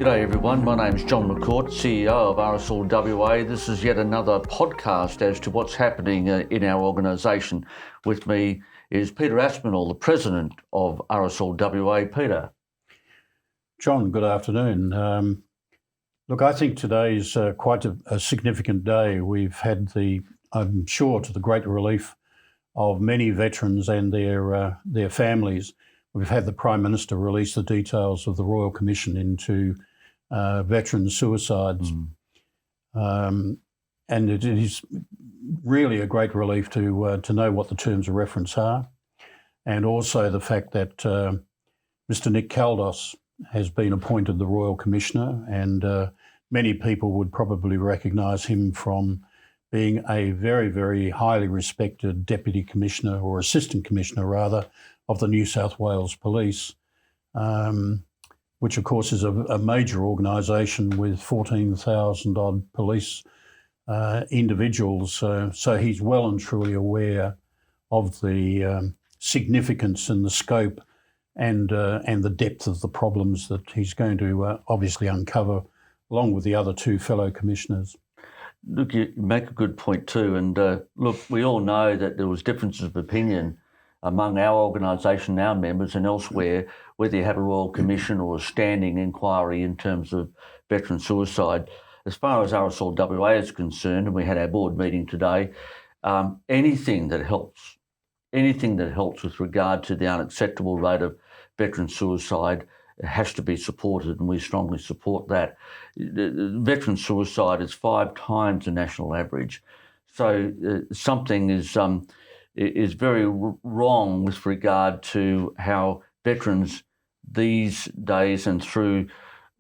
G'day everyone, my name's John McCourt, CEO of RSL WA. This is yet another podcast as to what's happening in our organisation. With me is Peter Aspinall, the President of RSL WA. Peter. John, good afternoon. Look, I think today is quite a significant day. We've had I'm sure to the great relief of many veterans and their families, we've had the Prime Minister release the details of the Royal Commission into veteran suicides. And it is really a great relief to know what the terms of reference are, and also the fact that Mr. Nick Caldos has been appointed the Royal Commissioner, and many people would probably recognise him from being a very, very highly respected Deputy Commissioner, or Assistant Commissioner rather, of the New South Wales Police, which of course is a major organisation with 14,000 odd police individuals. So he's well and truly aware of the significance and the scope and the depth of the problems that he's going to obviously uncover, along with the other two fellow commissioners. Look, you make a good point too. And look, we all know that there was differences of opinion among our organisation, our members and elsewhere, whether you have a Royal Commission or a standing inquiry in terms of veteran suicide. As far as RSL WA is concerned, and we had our board meeting today, anything that helps with regard to the unacceptable rate of veteran suicide has to be supported, and we strongly support that. Veteran suicide is 5 times the national average. So something is very wrong with regard to how veterans these days, and through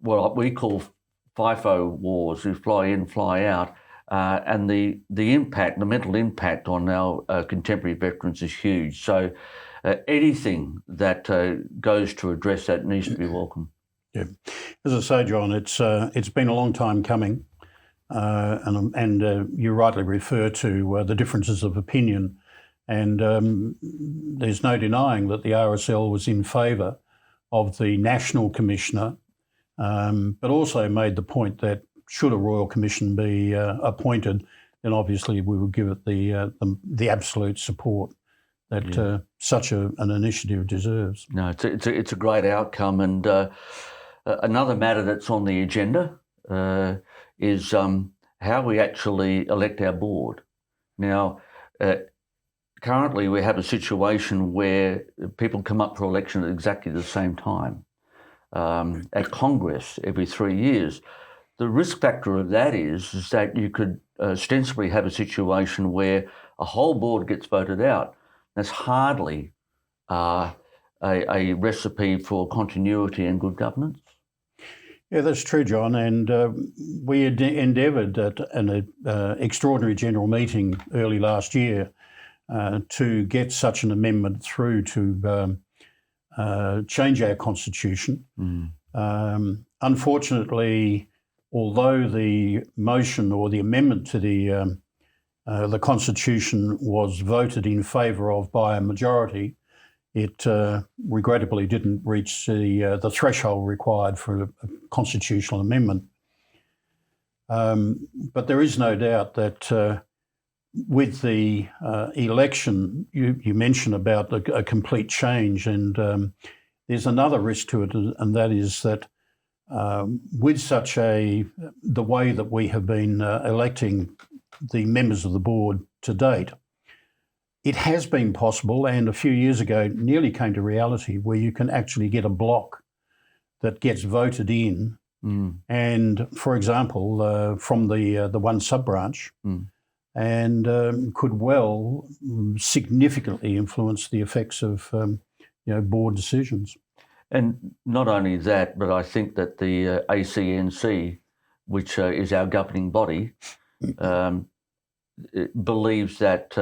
what we call FIFO wars, who fly in, fly out, and the impact, the mental impact on our contemporary veterans is huge. So anything that goes to address that needs to be welcome. Yeah, as I say, John, it's been a long time coming, and you rightly refer to the differences of opinion. And there's no denying that the RSL was in favour of the National Commissioner, but also made the point that should a Royal Commission be appointed, then obviously we would give it the absolute support that such an initiative deserves. No, it's a great outcome. And another matter that's on the agenda is how we actually elect our board. Now, currently, we have a situation where people come up for election at exactly the same time at Congress every 3 years. The risk factor of that is that you could ostensibly have a situation where a whole board gets voted out. That's hardly a recipe for continuity and good governance. Yeah, that's true, John. And we had endeavoured at an extraordinary general meeting early last year to get such an amendment through to change our constitution. Unfortunately, although the motion or the amendment to the constitution was voted in favour of by a majority, it regrettably didn't reach the threshold required for a constitutional amendment. But there is no doubt that with the election, you mentioned about a complete change, and there's another risk to it, and that is that with such the way that we have been electing the members of the board to date, it has been possible, and a few years ago nearly came to reality, where you can actually get a block that gets voted in, and, for example, from the one sub-branch, and could well significantly influence the effects of board decisions. And not only that, but I think that the ACNC, which is our governing body, believes that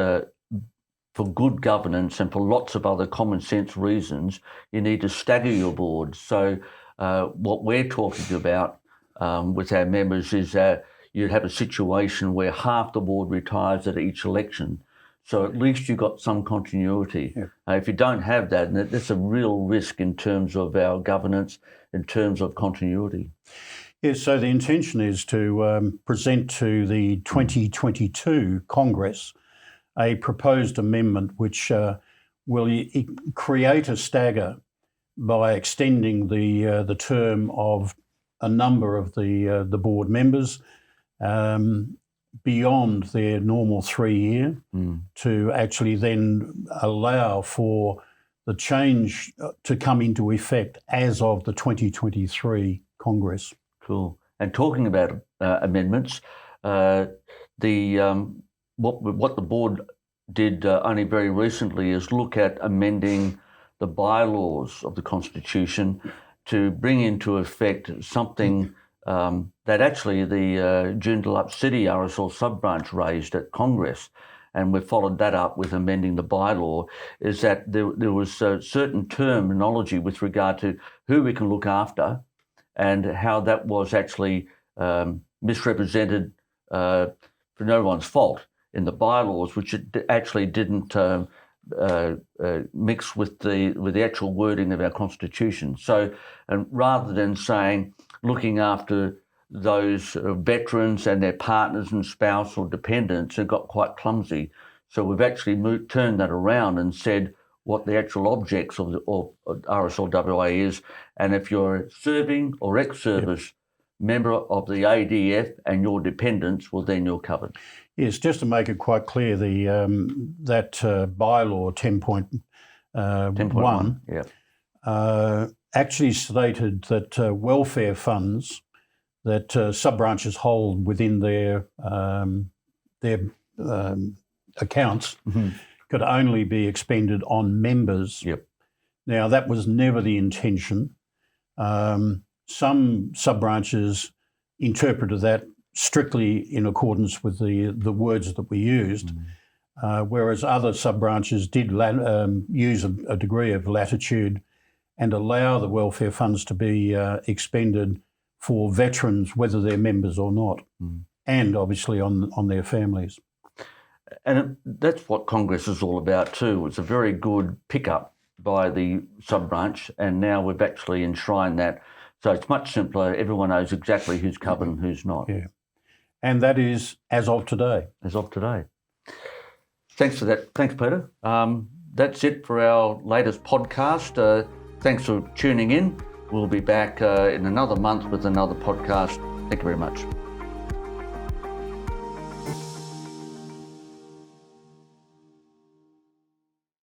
for good governance and for lots of other common sense reasons, you need to stagger your board. So what we're talking about with our members is that you'd have a situation where half the board retires at each election. So at least you've got some continuity. Yeah. If you don't have that, that's a real risk in terms of our governance, in terms of continuity. Yes, so the intention is to present to the 2022 Congress a proposed amendment which will create a stagger by extending the term of a number of the board members beyond their normal 3-year to actually then allow for the change to come into effect as of the 2023 Congress. Cool. And talking about amendments, what the board did only very recently is look at amending the bylaws of the Constitution to bring into effect something that actually the Joondalup City RSL sub-branch raised at Congress, and we followed that up with amending the bylaw, is that there was certain terminology with regard to who we can look after and how that was actually misrepresented for no one's fault in the bylaws, which it actually didn't mix with the actual wording of our Constitution. So, and rather than saying looking after those veterans and their partners and spouse or dependents, it got quite clumsy. So we've actually turned that around and said what the actual objects of RSLWA is, and if you're a serving or ex-service member of the ADF and your dependents, well, then you're covered. Yes, just to make it quite clear, that bylaw 10.1 actually stated that welfare funds that sub-branches hold within their accounts could only be expended on members. Yep. Now, that was never the intention. Some sub-branches interpreted that strictly in accordance with the words that we used, whereas other sub-branches did use a degree of latitude and allow the welfare funds to be expended for veterans, whether they're members or not, and obviously on their families. And that's what Congress is all about too. It's a very good pickup by the sub-branch, and now we've actually enshrined that. So it's much simpler. Everyone knows exactly who's covered and who's not. Yeah. And that is as of today. As of today. Thanks for that. Thanks, Peter. That's it for our latest podcast. Thanks for tuning in. We'll be back in another month with another podcast. Thank you very much.